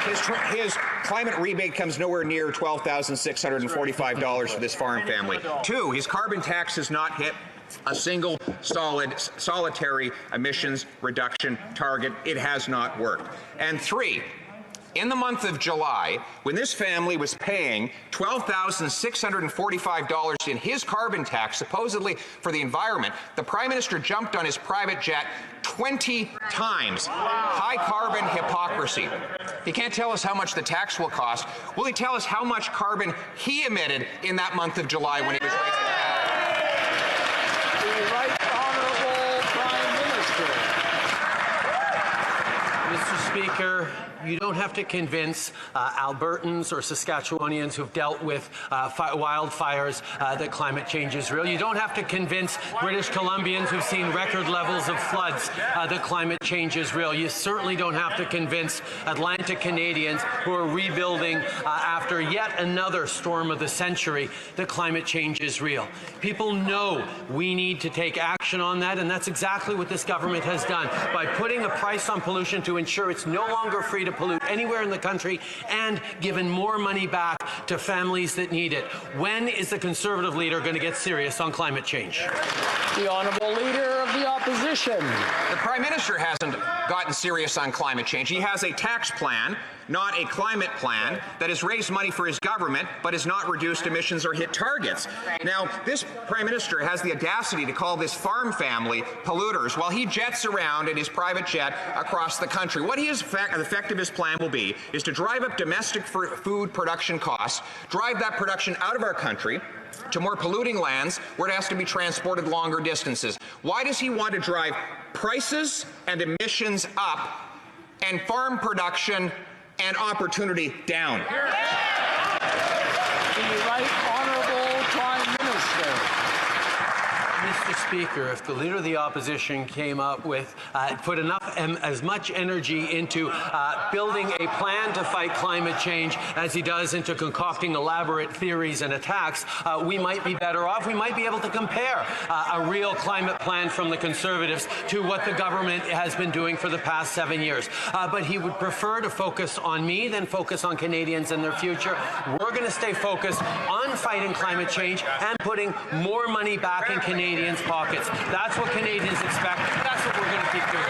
His climate rebate comes nowhere near $12,645 for this farm family. 2, his carbon tax has not hit a single solitary emissions reduction target. It has not worked. And 3, in the month of July, when this family was paying $12,645 in his carbon tax, supposedly for the environment, the Prime Minister jumped on his private jet 20 times. High carbon hypocrisy. He can't tell us how much the tax will cost. Will he tell us how much carbon he emitted in that month of July when he was raising the tax? The Right Honourable Prime Minister. Mr. Speaker, you don't have to convince Albertans or Saskatchewanians who've dealt with wildfires that climate change is real. You don't have to convince British Columbians who've seen record levels of floods that climate change is real. You certainly don't have to convince Atlantic Canadians who are rebuilding after yet another storm of the century that climate change is real. People know we need to take action on that, and that's exactly what this government has done by putting a price on pollution to ensure it's no longer free to pollute anywhere in the country and given more money back to families that need it. When is the Conservative leader going to get serious on climate change? The Honourable Leader of the Opposition. The Prime Minister hasn't gotten serious on climate change. He has a tax plan, not a climate plan, that has raised money for his government but has not reduced emissions or hit targets. Now, this Prime Minister has the audacity to call this farm family polluters while he jets around in his private jet across the country. What the effect of his plan will be is to drive up domestic food production costs, drive that production out of our country to more polluting lands where it has to be transported longer distances. Why does he want to drive prices and emissions up and farm production and opportunity down? The Right Honourable Prime Minister. Mr. Speaker, if the Leader of the Opposition came up with, put as much energy into building a plan to fight climate change as he does into concocting elaborate theories and attacks, we might be better off. We might be able to compare a real climate plan from the Conservatives to what the government has been doing for the past 7 years. But he would prefer to focus on me than focus on Canadians and their future. We're going to stay focused on fighting climate change and putting more money back in Canadians' pockets. That's what Canadians expect. That's what we're going to keep doing.